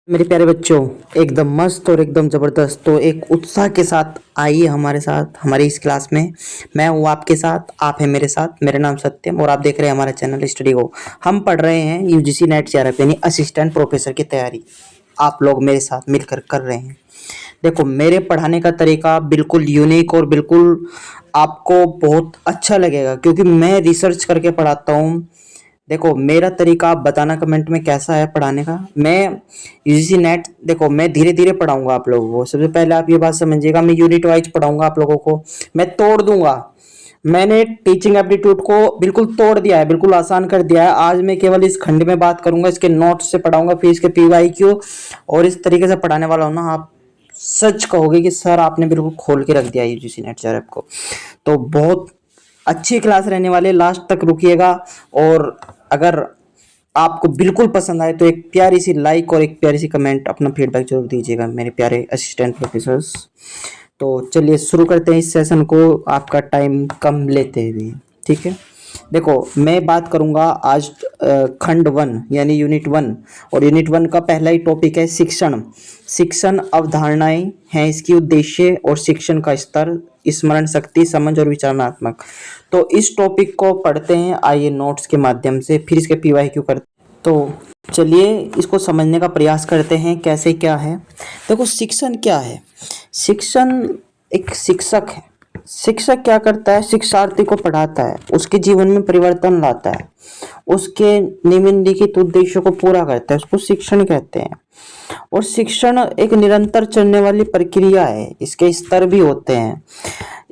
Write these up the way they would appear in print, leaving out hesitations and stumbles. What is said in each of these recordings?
मेरे प्यारे बच्चों, एकदम मस्त और एकदम ज़बरदस्त तो एक उत्साह के साथ आइए हमारे साथ हमारी इस क्लास में। मैं हूँ आपके साथ, आप हैं मेरे साथ। मेरा नाम सत्यम और आप देख रहे हैं हमारा चैनल स्टडी गो। हम पढ़ रहे हैं यूजीसी नेट जेआरएफ यानी असिस्टेंट प्रोफेसर की तैयारी। आप लोग मेरे साथ मिलकर कर रहे हैं। देखो, मेरे पढ़ाने का तरीका बिल्कुल यूनिक और बिल्कुल आपको बहुत अच्छा लगेगा क्योंकि मैं रिसर्च करके पढ़ाता हूँ। देखो, मेरा तरीका आप बताना कमेंट में कैसा है पढ़ाने का। मैं यूजीसी नेट, देखो मैं धीरे धीरे पढ़ाऊंगा आप लोगों को। सबसे पहले आप ये बात समझिएगा, मैं यूनिट वाइज पढ़ाऊंगा आप लोगों को। मैं तोड़ दूंगा। मैंने टीचिंग एप्टीट्यूड को बिल्कुल तोड़ दिया है, बिल्कुल आसान कर दिया है। आज मैं केवल इस खंड में बात करूंगा, इसके नोट्स से पढ़ाऊंगा, फिर इसके पीवाईक्यू। और इस तरीके से पढ़ाने वाला हूं ना, आप सच कहोगे कि सर आपने बिल्कुल खोल के रख दिया यूजीसी नेट जेआरएफ को। तो बहुत अच्छी क्लास रहने वाले, लास्ट तक रुकिएगा। और अगर आपको बिल्कुल पसंद आए तो एक प्यारी सी लाइक और एक प्यारी सी कमेंट, अपना फीडबैक जरूर दीजिएगा मेरे प्यारे असिस्टेंट प्रोफेसर्स। तो चलिए शुरू करते हैं इस सेशन को, आपका टाइम कम लेते हुए। ठीक है, देखो मैं बात करूंगा आज खंड 1 यानी यूनिट 1। और यूनिट 1 का पहला ही टॉपिक है शिक्षण। शिक्षण अवधारणाएं हैं इसकी, उद्देश्य और शिक्षण का स्तर, स्मरण शक्ति, समझ और विचारणात्मक। तो इस टॉपिक को पढ़ते हैं, आइए नोट्स के माध्यम से, फिर इसके पीवाईक्यू करते हैं। तो चलिए इसको समझने का प्रयास करते हैं कैसे क्या है। देखो, शिक्षण क्या है? शिक्षण एक शिक्षक है। शिक्षक क्या करता है? शिक्षार्थी को पढ़ाता है, उसके जीवन में परिवर्तन लाता है, उसके निम्नलिखित उद्देश्यों को पूरा करता है, उसको शिक्षण कहते हैं। और शिक्षण एक निरंतर चलने वाली प्रक्रिया है, इसके स्तर भी होते हैं।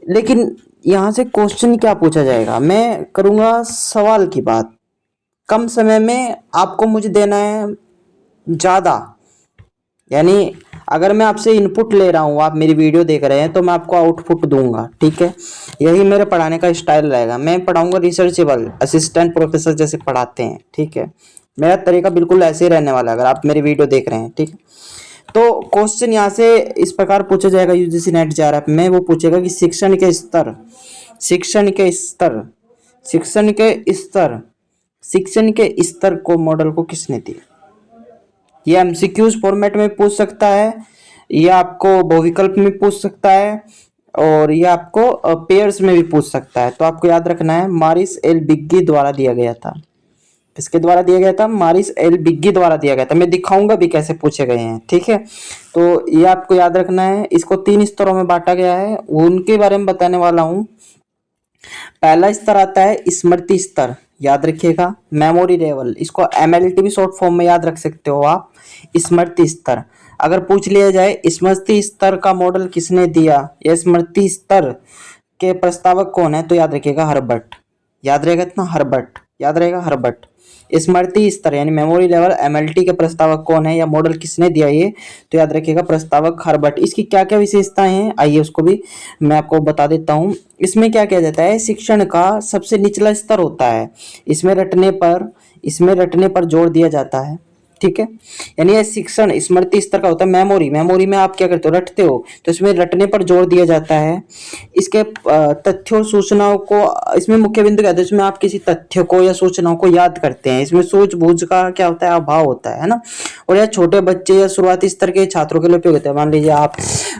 लेकिन यहाँ से क्वेश्चन क्या पूछा जाएगा? मैं करूँगा सवाल की बात। कम समय में आपको मुझे देना है ज़्यादा, यानी अगर मैं आपसे इनपुट ले रहा हूँ, आप मेरी वीडियो देख रहे हैं, तो मैं आपको आउटपुट दूंगा। ठीक है, यही मेरे पढ़ाने का स्टाइल रहेगा। मैं पढ़ाऊंगा रिसर्चेबल, असिस्टेंट प्रोफेसर जैसे पढ़ाते हैं। ठीक है, मेरा तरीका बिल्कुल ऐसे ही रहने वाला है अगर आप मेरी वीडियो देख रहे हैं। ठीक है, तो क्वेश्चन यहाँ से इस प्रकार पूछा जाएगा यूजीसी नेट जेआरएफ में। वो पूछेगा कि शिक्षण के स्तर, शिक्षण के स्तर, शिक्षण के स्तर, शिक्षण के स्तर को मॉडल को किसने दिया? ये एमसीक्यूज फॉर्मेट में पूछ सकता है, या आपको बहुविकल्प में पूछ सकता है, और ये आपको पेयर्स में भी पूछ सकता है। तो आपको याद रखना है, मारिस एल बिग्गी द्वारा दिया गया था। किसके द्वारा दिया गया था? मारिस एल बिग्गी द्वारा दिया गया था। मैं दिखाऊंगा भी कैसे पूछे गए हैं। ठीक है, तो ये आपको याद रखना है। इसको 3 स्तरों में बांटा गया है, उनके बारे में बताने वाला हूँ। पहला स्तर आता है स्मृति स्तर, याद रखिएगा, मेमोरी लेवल। इसको एमएलटी भी शॉर्ट फॉर्म में याद रख सकते हो आप, स्मृति स्तर। अगर पूछ लिया जाए स्मृति स्तर का मॉडल किसने दिया या स्मृति स्तर के प्रस्तावक कौन है, तो याद रखिएगा हर्बर्ट। याद रहेगा इतना, हर्बर्ट याद रहेगा, हर्बर्ट। स्मृति स्तर यानी मेमोरी लेवल एमएलटी के प्रस्तावक कौन है या मॉडल किसने दिया ये, तो याद रखिएगा प्रस्तावक हर्बर्ट। इसकी क्या क्या विशेषताएं हैं आइए उसको भी मैं आपको बता देता हूँ। इसमें क्या किया जाता है? शिक्षण का सबसे निचला स्तर होता है, इसमें रटने पर जोर दिया जाता है। ठीक है, यानी ये शिक्षण स्मृति स्तर का होता है। मेमोरी में आप क्या करते हो? रटते हो, तो इसमें रटने पर जोर दिया जाता है। इसके तथ्यों सूचनाओं को, इसमें मुख्य बिंदु क्या होता है? इसमें आप किसी तथ्य को या सूचनाओं को याद करते हैं। इसमें सूझबूझ का क्या होता है? अभाव होता है ना। और यह छोटे बच्चे या शुरुआती स्तर के छात्रों के लिए उपयोग होता है। मान लीजिए आप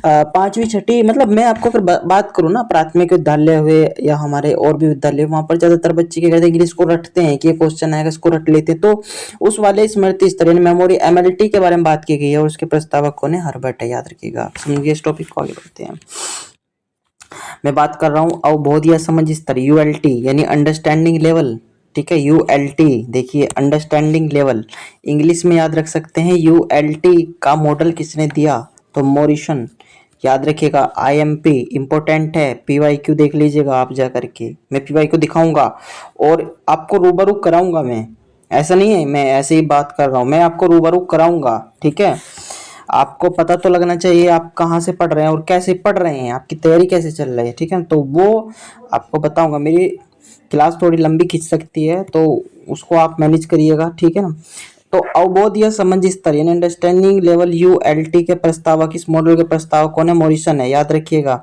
5वीं 6ठी, मतलब मैं आपको अगर बात करूँ ना, प्राथमिक विद्यालय हुए या हमारे और भी विद्यालय, वहां पर ज्यादातर बच्चे क्या करते हैं? इंग्लिश को रटते हैं कि ये क्वेश्चन आएगा, इसको रट लेते हैं। तो उस वाले स्मृति स्तर यानी मेमोरी एमएलटी के बारे में बात की गई है, और उसके प्रस्तावक कौन है? हर्बर्ट है, याद रखिएगा। समझिए इस टॉपिक को, आगे बढ़ते हैं। मैं बात कर रहा हूँ अवबोध या समझ स्तर, यूएलटी यानी अंडरस्टैंडिंग लेवल। ठीक है, यूएलटी, देखिए अंडरस्टैंडिंग लेवल इंग्लिश में याद रख सकते हैं। यूएलटी का मॉडल किसने दिया? तो मॉरिसन, याद रखिएगा। आईएमपी इंपॉर्टेंट है, पीवाईक्यू देख लीजिएगा आप जा करके। मैं पीवाईक्यू दिखाऊंगा और आपको रूबरू कराऊंगा। मैं ऐसा नहीं है मैं ऐसे ही बात कर रहा हूँ, मैं आपको रूबरू कराऊंगा। ठीक है, आपको पता तो लगना चाहिए आप कहाँ से पढ़ रहे हैं और कैसे पढ़ रहे हैं, आपकी तैयारी कैसे चल रही है। ठीक है, तो वो आपको बताऊंगा। मेरी क्लास थोड़ी लंबी खिंच सकती है, तो उसको आप मैनेज करिएगा। ठीक है ना। तो अवबोध या समझ स्तर यानी अंडरस्टैंडिंग लेवल यूएलटी के प्रस्तावक, इस मॉडल के प्रस्तावक कौन है? मॉरिसन है, याद रखिएगा।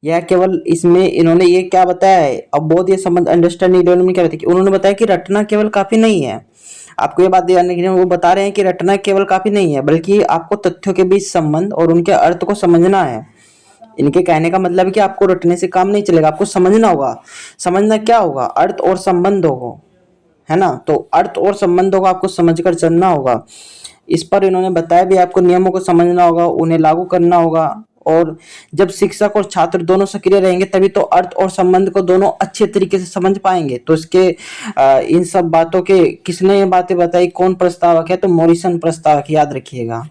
यह केवल इसमें इन्होंने ये क्या बताया है? अवबोध या समझ अंडरस्टैंडिंग लेवल में क्या रहता है कि उन्होंने बताया कि रटना केवल काफी नहीं है, आपको ये बात ध्यान रखनी है, वो बता रहे हैं कि रटना केवल काफी नहीं है, बल्कि आपको तथ्यों के बीच संबंध और उनके अर्थ को समझना है। इनके कहने का मतलब है कि आपको रटने से काम नहीं चलेगा, आपको समझना होगा। समझना क्या होगा? अर्थ और संबंध होगा, है ना। तो अर्थ और संबंधों को आपको समझकर चलना होगा। इस पर इन्होंने बताया भी, आपको नियमों को समझना होगा, उन्हें लागू करना होगा। और जब शिक्षक और छात्र दोनों सक्रिय रहेंगे तभी तो अर्थ और संबंध को दोनों अच्छे तरीके से समझ पाएंगे। तो इसके इन सब बातों के किसने ये बातें बताई, कौन प्रस्तावक है? तो मॉरिसन प्रस्तावक, याद रखिएगा।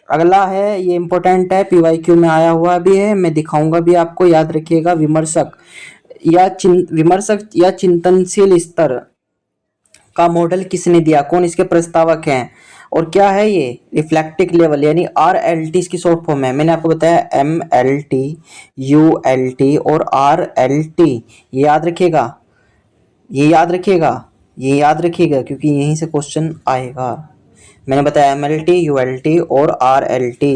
अगला है, ये इंपॉर्टेंट है, पीवाईक्यू में आया हुआ भी है, मैं दिखाऊंगा भी आपको, याद रखिएगा। विमर्शक या चिंतनशील स्तर का मॉडल किसने दिया, कौन इसके प्रस्तावक हैं? और क्या है ये? रिफ्लेक्टिव लेवल, यानी RLT इसकी शॉर्ट फॉर्म है। मैंने आपको बताया MLT, ULT और RLT। ये याद रखिएगा, ये याद रखिएगा, ये याद रखिएगा, क्योंकि यहीं से क्वेश्चन आएगा। मैंने बताया MLT, ULT और RLT,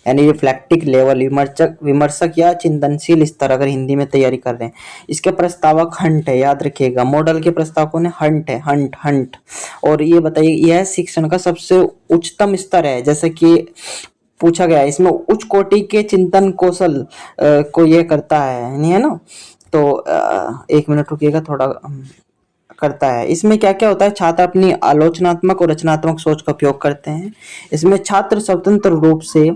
यानी रिफ्लेक्टिव लेवल, विमर्शक या चिंतनशील स्तर, अगर हिंदी में तैयारी कर रहे हैं। इसके प्रस्तावक हंट है, याद रखिएगा। मॉडल के प्रस्तावकों ने हंट है, हंट। और ये बताइए, यह शिक्षण का सबसे उच्चतम स्तर है, जैसे कि पूछा गया है। इसमें उच्च कोटि के चिंतन कौशल को ये करता है, नहीं है ना। तो 1 मिनट रुकिएगा, थोड़ा करता है। इसमें क्या क्या होता है? छात्र अपनी आलोचनात्मक और रचनात्मक सोच का उपयोग करते हैं। इसमें छात्र स्वतंत्र रूप से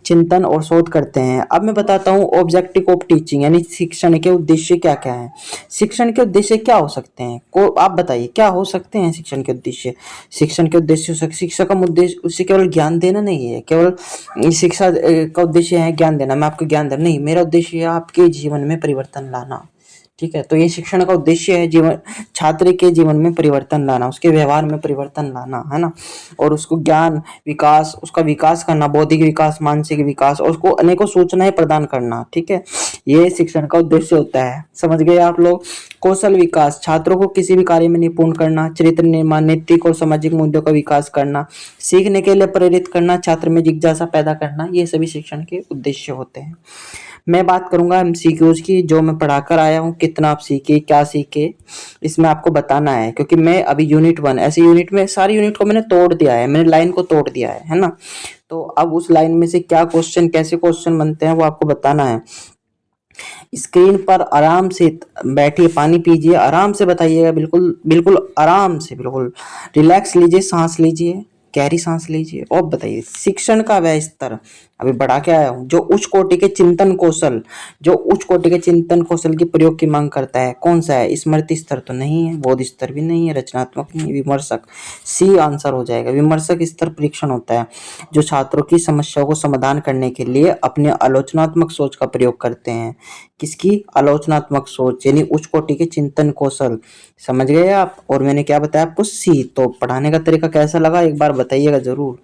चिंतन और शोध करते हैं। अब मैं बताता हूँ ऑब्जेक्टिव ऑफ टीचिंग, यानी शिक्षण के उद्देश्य क्या क्या हैं। शिक्षण के उद्देश्य क्या हो सकते हैं, को आप बताइए, क्या हो सकते हैं शिक्षण के उद्देश्य? शिक्षण के उद्देश्य, शिक्षक का उद्देश्य उसे केवल ज्ञान देना नहीं है, केवल शिक्षा का उद्देश्य है ज्ञान देना, मैं आपको ज्ञान देना नहीं, मेरा उद्देश्य है आपके जीवन में परिवर्तन लाना। ठीक है, तो ये शिक्षण का उद्देश्य है जीवन, छात्र के जीवन में परिवर्तन लाना, उसके व्यवहार में परिवर्तन लाना, है ना। और उसको ज्ञान विकास, उसका विकास करना, बौद्धिक विकास, मानसिक विकास, और उसको अनेकों सूचनाएं प्रदान करना। ठीक है, ये शिक्षण का उद्देश्य होता है। समझ गए आप लोग? कौशल विकास, छात्रों को किसी भी कार्य में निपुण करना, चरित्र निर्माण, नैतिक और सामाजिक मुद्दों का विकास करना, सीखने के लिए प्रेरित करना, छात्र में जिज्ञासा पैदा करना, ये सभी शिक्षण के उद्देश्य होते हैं। मैं बात करूंगा MCQs की, जो मैं पढ़ाकर आया हूँ, कितना आप सीखे, क्या सीखे, इसमें आपको बताना है। क्योंकि मैं अभी यूनिट 1, ऐसे यूनिट में सारी यूनिट को मैंने तोड़ दिया है, मैंने लाइन को तोड़ दिया है ना। तो अब उस लाइन में से क्या क्वेश्चन, कैसे क्वेश्चन बनते हैं, वो आपको बताना है। स्क्रीन पर आराम से बैठिए, पानी पीजिए, आराम से बताइएगा, बिल्कुल बिल्कुल आराम से, बिल्कुल रिलैक्स लीजिए, सांस लीजिए, गहरी सांस लीजिए, और बताइए शिक्षण का वह स्तर, अभी बढ़ा के आया हूँ, जो उच्च कोटि के चिंतन कौशल, जो उच्च कोटि के चिंतन कौशल के प्रयोग की मांग करता है, कौन सा है? स्मृति स्तर तो नहीं है, बोध स्तर भी नहीं है, रचनात्मक नहीं है, विमर्शक, सी आंसर हो जाएगा। विमर्शक स्तर परीक्षण होता है, जो छात्रों की समस्याओं को समाधान करने के लिए अपने आलोचनात्मक सोच का प्रयोग करते हैं। किसकी? आलोचनात्मक सोच, यानी उच्च कोटि के चिंतन कौशल। समझ गए आप? और मैंने क्या बताया आपको? सी। तो पढ़ाने का तरीका कैसा लगा, एक बार बताइएगा जरूर।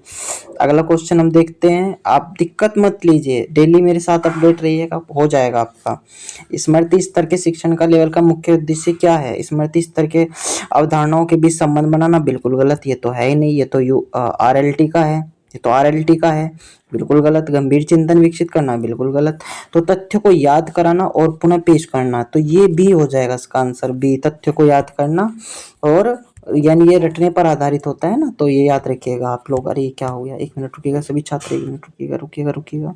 अगला क्वेश्चन हम देखते हैं। आप दिक्कत मत लीजिए, डेली मेरे साथ अपडेट रहिएगा, हो जाएगा आपका। स्मृति स्तर के शिक्षण का लेवल का मुख्य उद्देश्य क्या है? स्मृति स्तर के अवधारणाओं के बीच संबंध बनाना, बिल्कुल गलत, ये तो है ही नहीं, ये तो RLT का है, ये तो RLT का है, बिल्कुल गलत। गंभीर चिंतन विकसित करना, बिल्कुल गलत। तो तथ्य को याद कराना और पुनः पेश करना, तो ये भी हो जाएगा इसका आंसर, बी, तथ्य को याद करना, और यानी ये रटने पर आधारित होता है ना, तो ये याद रखिएगा आप लोग। अरे ये क्या हो गया, 1 मिनट रुकिएगा सभी छात्र, 1 मिनट रुकिएगा, रुकिएगा रुकिएगा,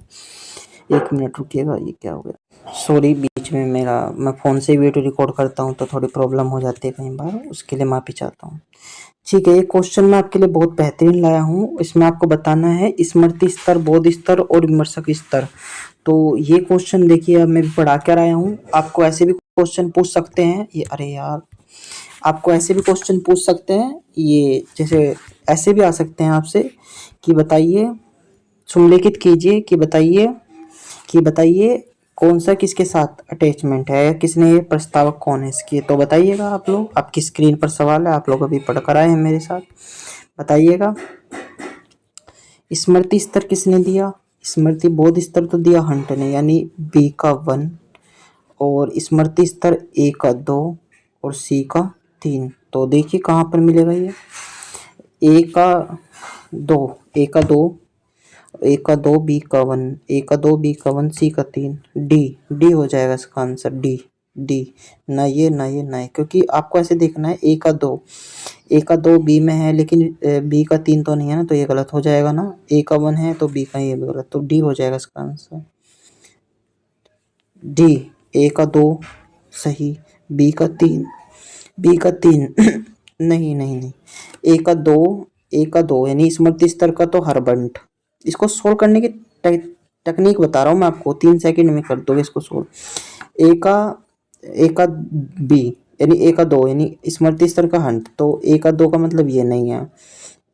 1 मिनट रुकिएगा, ये क्या हो गया? सॉरी, बीच में मेरा, मैं फ़ोन से वीडियो रिकॉर्ड करता हूँ तो थोड़ी प्रॉब्लम हो जाती है कई बार, उसके लिए माफ़ी चाहता हूँ। ठीक है, ये क्वेश्चन मैं आपके लिए बहुत बेहतरीन लाया हूँ। इसमें आपको बताना है स्मृति स्तर, बोध स्तर और विमर्शक स्तर। तो ये क्वेश्चन देखिए, अब मैं भी पढ़ा कर आया हूँ, आपको ऐसे भी क्वेश्चन पूछ सकते हैं ये, अरे यार, आपको ऐसे भी क्वेश्चन पूछ सकते हैं ये, जैसे ऐसे भी आ सकते हैं आपसे कि बताइए, सुमलिखित कीजिए कि बताइए कौन सा किसके साथ अटैचमेंट है, किसने, ये प्रस्तावक कौन है इसकी, तो बताइएगा आप लोग। आपकी स्क्रीन पर सवाल है, आप लोग अभी पढ़ कर आए हैं मेरे साथ, बताइएगा। स्मृति स्तर किसने दिया? स्मृति बोध स्तर तो दिया हंट ने, यानी बी का 1, और स्मृति स्तर ए का 2 और सी का 3। तो देखिए कहाँ पर मिलेगा ये, ए का 2, ए का 2, ए का 2, बी का 1, ए का 2, बी का 1, सी का 3, डी, डी हो जाएगा इसका आंसर, डी, डी। ना ये ना ये ना ये, क्योंकि आपको ऐसे देखना है, ए का दो बी में है, लेकिन बी का तीन तो नहीं है ना, तो ये गलत हो जाएगा ना। ए का वन है तो बी का ये भी गलत, तो डी हो जाएगा इसका आंसर। डी, ए का दो सही, बी का तीन, बी का तीन नहीं नहीं नहीं, ए का दो, ए का दो यानी स्मृति स्तर का तो हरबंट। इसको सोल्व करने की टेक्निक बता रहा हूँ मैं आपको, 3 सेकंड में कर दोगे इसको सोल्व। ए का बी यानी ए का दो यानी स्मृति स्तर का हंट, तो ए का दो का मतलब ये नहीं है,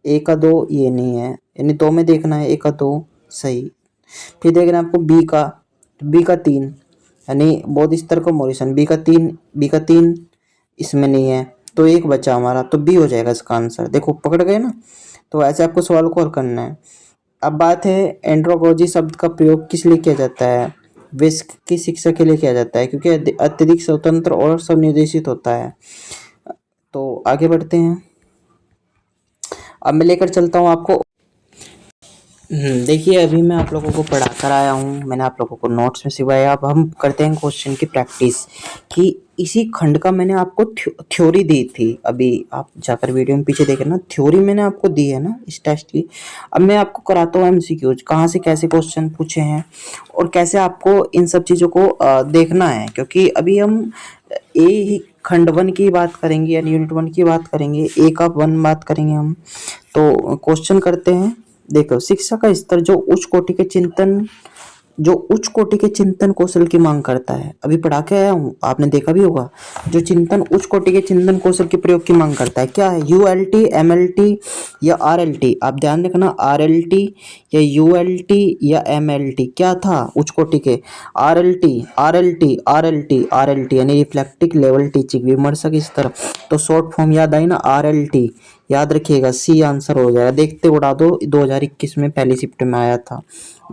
ए का दो ये नहीं है, यानी दो में देखना है, ए का दो सही। फिर देखना है आपको बी का तीन यानी बौद्ध स्तर का मोरिसन, बी का तीन इसमें नहीं है, तो एक बचा हमारा, तो बी हो जाएगा इसका आंसर। देखो पकड़ गए ना, तो ऐसे आपको सवाल को हल करना है। अब बात है एंड्रोगोजी शब्द का प्रयोग किस लिए किया जाता है। विस्क की शिक्षा के लिए किया जाता है, क्योंकि अत्यधिक स्वतंत्र और स्वनिर्देशित होता है। तो आगे बढ़ते हैं, अब मैं लेकर चलता हूँ आपको। देखिए अभी मैं आप लोगों को पढ़ा कर आया हूँ, मैंने आप लोगों को नोट्स में सिखाया। अब हम करते हैं क्वेश्चन की प्रैक्टिस, कि इसी खंड का मैंने आपको थ्योरी दी थी। अभी आप जाकर वीडियो में पीछे देखें ना, थ्योरी मैंने आपको दी है ना इस टेस्ट की। अब मैं आपको कराता हूँ एमसीक्यूज, कहाँ से कैसे क्वेश्चन पूछे हैं और कैसे आपको इन सब चीज़ों को देखना है। क्योंकि अभी हम ए ही खंड वन की बात करेंगे यानी यूनिट वन की बात करेंगे, ए का वन बात करेंगे हम। तो क्वेश्चन करते हैं। देखो, शिक्षा का स्तर जो उच्च कोटि के चिंतन कौशल की मांग करता है। अभी पढ़ा के आया हूँ, आपने देखा भी होगा, जो चिंतन उच्च कोटि के चिंतन कौशल के प्रयोग की मांग करता है, क्या है, यूएलटी, एमएलटी या आरएलटी। आप ध्यान रखना, आरएलटी या यूएलटी या एमएलटी क्या था उच्च कोटि के, आरएलटी आरएलटी आरएलटी आरएलटी यानी रिफ्लेक्टिव लेवल टीचिंग, विमर्शक स्तर। तो शॉर्ट फॉर्म याद आई ना, आरएलटी, याद रखिएगा, सी आंसर हो जाएगा। देखते उड़ा दो, 2021 में पहली शिफ्ट में आया था।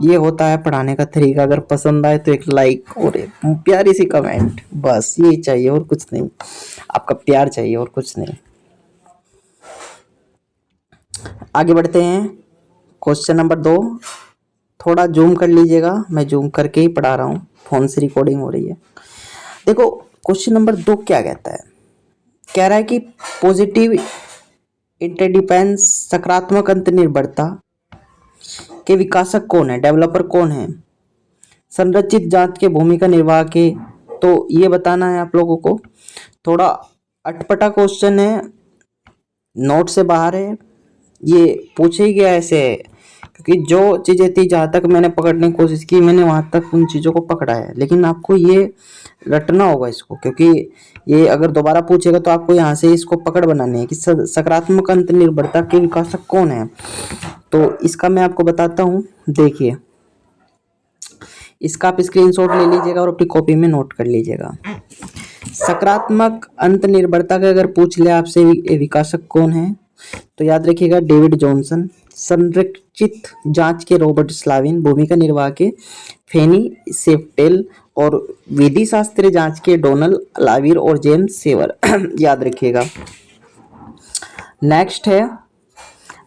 ये होता है पढ़ाने का तरीका। अगर पसंद आए तो एक लाइक और एक प्यारी सी कमेंट, बस ये चाहिए और कुछ नहीं, आपका प्यार चाहिए और कुछ नहीं। आगे बढ़ते हैं, क्वेश्चन नंबर 2। थोड़ा जूम कर लीजिएगा, मैं जूम करके ही पढ़ा रहा हूँ, फोन से रिकॉर्डिंग हो रही है। देखो क्वेश्चन नंबर 2 क्या कहता है, कह रहा है कि पॉजिटिव इंटरडिपेंस, सकारात्मक अंतर्निर्भरता के विकासक कौन है, डेवलपर कौन है, संरचित जांच के भूमिका निर्वाह के। तो ये बताना है आप लोगों को। थोड़ा अटपटा क्वेश्चन है, नोट से बाहर है, ये पूछे ही गया ऐसे है, क्योंकि जो चीज़ें थी जहाँ तक मैंने पकड़ने की कोशिश की, मैंने वहाँ तक उन चीज़ों को पकड़ा है, लेकिन आपको ये रटना होगा इसको, क्योंकि ये अगर दोबारा पूछेगा तो आपको यहाँ से इसको पकड़ बनानी है कि सकारात्मक अंतर्निर्भरता के विकासक कौन है। तो इसका मैं आपको बताता हूँ, देखिए इसका आप स्क्रीनशॉट ले लीजिएगा और अपनी कॉपी में नोट कर लीजिएगा। सकारात्मक अंतर्निर्भरता का अगर पूछ ले आपसे विकासक कौन है, तो याद रखिएगा डेविड जॉनसन, संरचित जांच के रॉबर्ट स्लाविन, भूमिका निर्वाह के फेनी सेफ्टेल और विधि शास्त्रीय जांच के डोनल लाविर और जेम्स सेवर याद रखिएगा। नेक्स्ट है,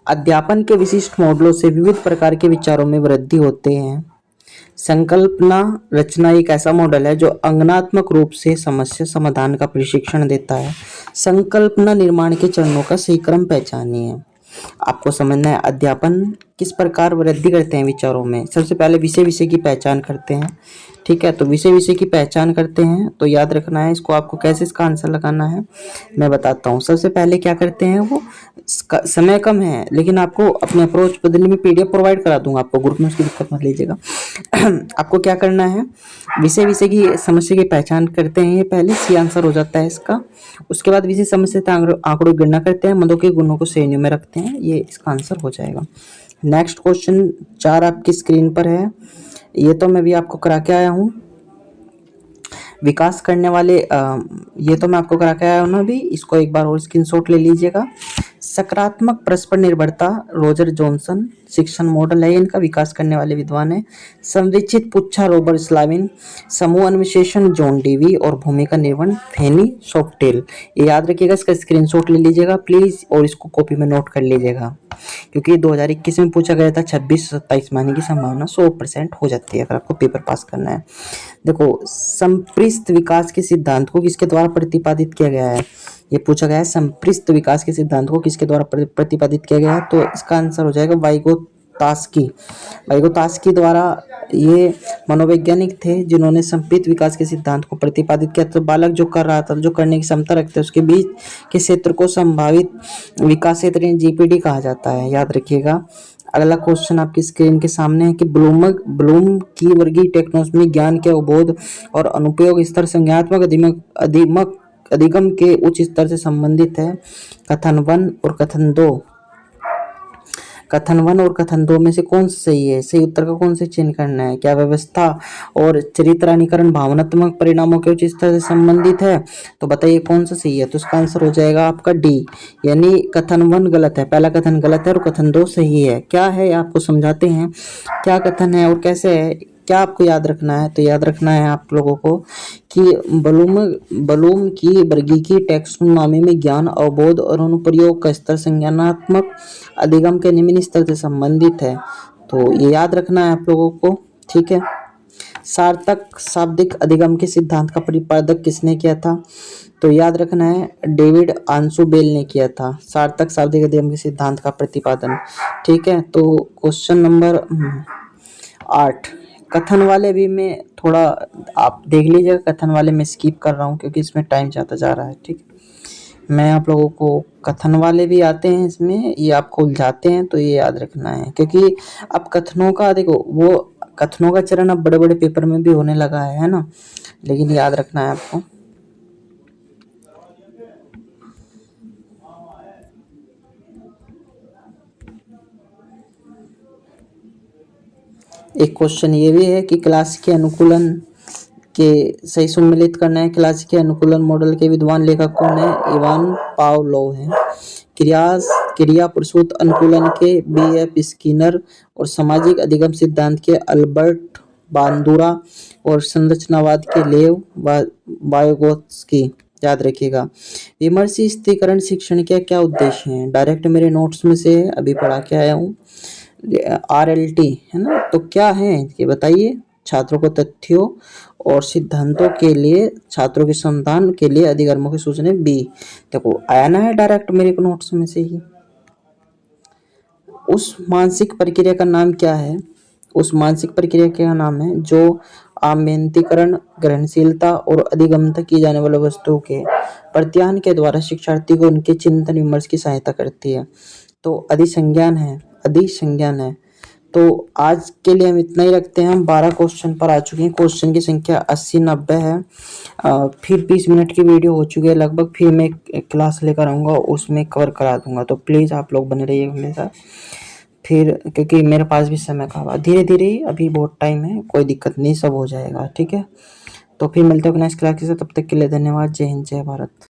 अध्यापन के विशिष्ट मॉडलों से विविध प्रकार के विचारों में वृद्धि होते हैं। संकल्पना रचना एक ऐसा मॉडल है जो अंगनात्मक रूप से समस्या समाधान का प्रशिक्षण देता है। संकल्पना निर्माण के चरणों का सही क्रम पहचानिए। आपको समझना है अध्यापन किस प्रकार वृद्धि करते हैं विचारों में। सबसे पहले विषय की पहचान करते हैं, ठीक है। तो विषय की पहचान करते हैं, तो याद रखना है इसको, आपको कैसे इसका आंसर लगाना है मैं बताता हूँ। सबसे पहले क्या करते हैं वो, समय कम है लेकिन आपको अपने अप्रोच बदलने में पीडीएफ प्रोवाइड करा दूंगा आपको ग्रुप में, उसकी दिक्कत मत लीजिएगा। आपको क्या करना है, विषय की समस्या की पहचान करते हैं, ये पहले सी आंसर हो जाता है इसका। उसके बाद विषय समस्या आंकड़ों की गणना करते हैं, मदों के गुणों को श्रेणियों में रखते हैं, ये इसका आंसर हो जाएगा। नेक्स्ट क्वेश्चन 4 आपकी स्क्रीन पर है, ये तो मैं भी आपको करा के आया हूँ। विकास करने वाले ये तो मैं आपको करा के आया हूँ ना, अभी इसको एक बार और स्क्रीनशॉट ले लीजिएगा। सकारात्मक परस्पर निर्भरता रॉजर जॉनसन शिक्षण मॉडल है इनका, विकास करने वाले विद्वान है। संरचित पुच्छा रॉबर्ट स्लाविन, समूह अनुविशेषण जॉन डीवी और भूमिका निर्वहन फेनी सॉफ्टेल। ये याद रखिएगा, इसका स्क्रीनशॉट ले लीजिएगा प्लीज और इसको कॉपी में नोट कर लीजिएगा, क्योंकि 2021 में पूछा गया था। 26 से 27 में आने की संभावना 100% हो जाती है अगर आपको पेपर पास करना है। देखो, संपृक्त विकास के सिद्धांत को किसके द्वारा प्रतिपादित किया गया है, ये पूछा गया है। संपृक्त विकास के सिद्धांत को किसके द्वारा प्रतिपादित किया गया है, तो इसका आंसर हो जाएगा वाइगोत्स्की। वाइगोत्स्की द्वारा, ये मनोवैज्ञानिक थे जिन्होंने संपृक्त विकास के सिद्धांत को प्रतिपादित किया। तो बालक जो कर रहा था, जो करने की क्षमता रखते हैं, उसके बीच के क्षेत्र को संभावित विकास क्षेत्र जीपीडी कहा जाता है, याद रखिएगा। अगला क्वेश्चन आपकी स्क्रीन के सामने है कि ब्लूम की वर्गीय टैक्सोनॉमी ज्ञान के अवबोध और अनुप्रयोग स्तर संज्ञानात्मक अधिगम के उच्च स्तर से संबंधित है। कथन 1 और कथन 2, कथन 1 और कथन 2 में से कौन सा सही है, सही उत्तर का कौन से चयन करना है। क्या व्यवस्था और चरित्रानुकरण भावनात्मक परिणामों के उच्च स्तर से संबंधित है, तो बताइए कौन सा सही है। तो इसका आंसर हो जाएगा आपका डी, यानी कथन 1 गलत है, पहला कथन गलत है और कथन 2 सही है। क्या है आपको समझाते हैं, क्या कथन है और कैसे है, क्या आपको याद रखना है। तो याद रखना है आप लोगों को कि ब्लूम की वर्गीकीय टैक्सोनॉमी में ज्ञान अवबोध और अनुप्रयोग का स्तर संज्ञानात्मक अधिगम के निम्न स्तर से संबंधित है। तो ये याद रखना है आप लोगों को, ठीक है। सार्थक शाब्दिक अधिगम के सिद्धांत का प्रतिपादक किसने किया था, तो याद रखना है डेविड आंसुबेल ने किया था सार्थक शाब्दिक अधिगम के सिद्धांत का प्रतिपादन, ठीक है। तो क्वेश्चन नंबर 8, कथन वाले भी मैं थोड़ा आप देख लीजिएगा, कथन वाले में स्किप कर रहा हूँ क्योंकि इसमें टाइम जाता जा रहा है, ठीक है। मैं आप लोगों को कथन वाले भी आते हैं इसमें, ये आपको उलझाते हैं, तो ये याद रखना है क्योंकि अब कथनों का देखो, वो कथनों का चरण अब बड़े बड़े पेपर में भी होने लगा है ना, लेकिन याद रखना है आपको। एक क्वेश्चन ये भी है कि क्लासिकी अनुकूलन के सही सम्मिलित करना है। क्लासिकी अनुकूलन मॉडल के विद्वान लेखक कौन है, इवान पावलोव हैं। क्रिया प्रसूत अनुकूलन के बी.एफ. स्किनर और सामाजिक अधिगम सिद्धांत के अल्बर्ट बांदुरा और संरचनावाद के लेव वाइगोत्स्की, याद रखिएगा। विमर्शी स्थिरीकरण शिक्षण के क्या उद्देश्य हैं, डायरेक्ट मेरे नोट्स में से अभी पढ़ा के आया हूँ। RLT है ना, तो क्या है ये बताइए। छात्रों को तथ्यों और सिद्धांतों के लिए, छात्रों के संधान के लिए अधिगमों की सूचना बी। देखो आया ना है डायरेक्ट मेरे नोट्स में से ही। उस मानसिक प्रक्रिया का नाम क्या है, उस मानसिक प्रक्रिया का नाम है जो आमेंतीकरण, ग्रहणशीलता और अधिगम तक की जाने वाली वस्तुओं के प्रत्यायन के द्वारा शिक्षार्थी को उनके चिंतन विमर्श की सहायता करती है। तो अधिसंज्ञान है, अधिसंज्ञान है। तो आज के लिए हम इतना ही रखते हैं। हम 12 क्वेश्चन पर आ चुके हैं, क्वेश्चन की संख्या 80-90 है। फिर 20 मिनट की वीडियो हो चुकी है लगभग, फिर मैं एक क्लास लेकर आऊँगा, उसमें कवर करा दूंगा। तो प्लीज़ आप लोग बने रहिए मेरे साथ, फिर क्योंकि मेरे पास भी समय का अभाव, धीरे धीरे ही, अभी बहुत टाइम है, कोई दिक्कत नहीं, सब हो जाएगा, ठीक है। तो फिर मिलते हैं नेक्स्ट क्लास के साथ, तब तक के लिए धन्यवाद। जय हिंद, जय भारत।